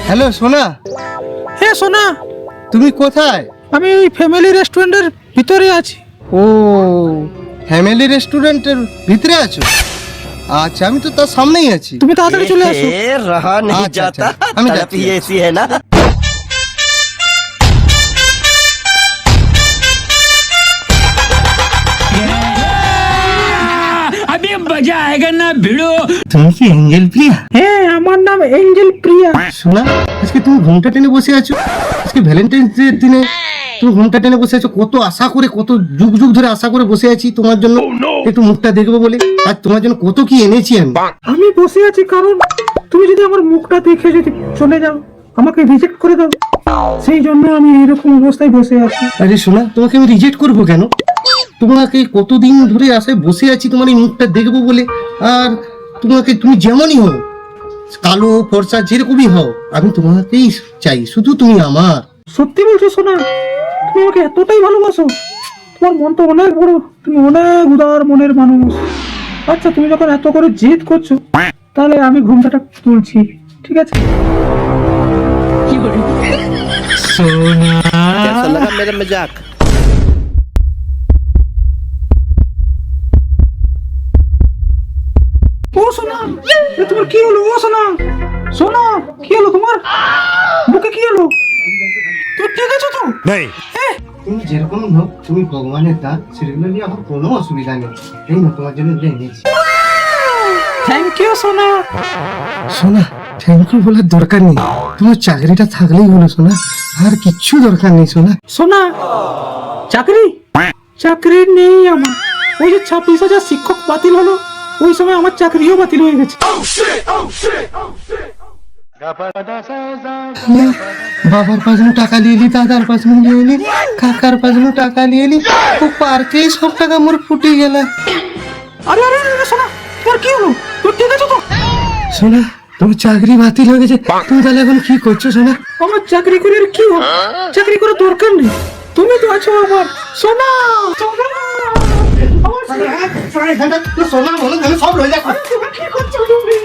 Hello সোনা। হ্যাঁ সোনা, তুমি কোথায়? আমি ওই ফ্যামিলি রেস্টুরেন্টের ভিতরে আছি। ও, ফ্যামিলি রেস্টুরেন্টের ভিতরে আছো? আচ্ছা, আমি তো তার সামনেই আছি। তুমি তাড়াতাড়ি চলে আসো। रहा नहीं अच्छा, जाता अच्छा, हम तड़प जाते ही हैं। ऐसी है ना। अभी मजा आएगा ना भिड़ो। তুমি কি এঞ্জেল প্রিয়া? হ্যাঁ, আমার নাম এঞ্জেল প্রিয়া। শোনা, আজকে তুমি ঘুমটা টেনে বসে আছো। আজকে ভ্যালেন্টাইন্স ডে দিনে তুমি ঘুমটা টেনে বসে আছো। কত আশা করে, কত যুগ যুগ ধরে আশা করে বসে আছি তোমার জন্য, একটু মুখটা দেখবো বলে। আর তোমার জন্য কত কি এনেছি আমি। আমি বসে আছি কারণ তুমি যদি আমার মুখটা দেখে যদি চলে যাও, আমাকে রিজেক্ট করে দাও, সেই জন্য আমি এরকম অবস্থায় বসে আছি। আরে শোনা, তোমাকে আমি রিজেক্ট করবো কেন? তোমাকে কতদিন ধরে আশায় বসে আছি তোমার এই মুখটা দেখবো বলে। আর তোমাকে, তুমি যেমনই হও, কালো ফর্সা যেরকমই হও, আমি তোমাকেই চাই, শুধু তুমি আমার। সত্যি বলছো সোনা? তুমি আমাকে এতটাই ভালোবাসো? তোমার মন তো অনেক বড়, তুমি অনেক উদার মনের মানুষ। আচ্ছা, তুমি যখন এত করে জেদ করছো, তাহলে আমি ঘুমটাটা তুলছি, ঠিক আছে? कैसा लगा मेरा मजाक? ও সোনা, এ তোমার কি হলো? ও সোনা, সোনা, কি হলো তোমার? বুকে কি হলো? তুমি ঠিক আছো তো? তুমি যেরকমই হোক, তুমি ভগবানের দান, সেগুলো নিয়ে আমার কোনো অসুবিধা নেই। এই না, তোমার জন্য এগুলো এনেছি। থ্যাংক ইউ সোনা। সোনা, থ্যাংক ইউ বলার দরকার নেই, তোমার চাকরিটা থাকলেই হলো সোনা, আর কিচ্ছু দরকার নেই সোনা। সোনা, চাকরি চাকরি নেই আমার। ওই যে 26,000 শিক্ষক বাতিল হলো, ওই সময় আমার চাকরিও বাতিল হয়ে গেছে। বাবার পাশে টাকা নিয়ে এলি, দাদার পাশে নিয়ে এলি, কাকার পাশে টাকা নিয়ে এলি, ও পার্কেই সব টাকা মোর ফুটে গেল। আরে আরে আরে, সোনা, তোমার কি হলো? তুমি ঠিক আছো তো? সোনা, তোমার চাকরি বাতিল হয়ে গেছে, তুমি তাহলে এখন কি করছো সোনা? আমার চাকরি করে আর কি হবে? চাকরি করার দরকার নেই, তুমি তো আছো আমার। সোনা, সোনা, আমার সোনা বলো, সব রয়ে যাচ্ছে। কি করছো তুমি?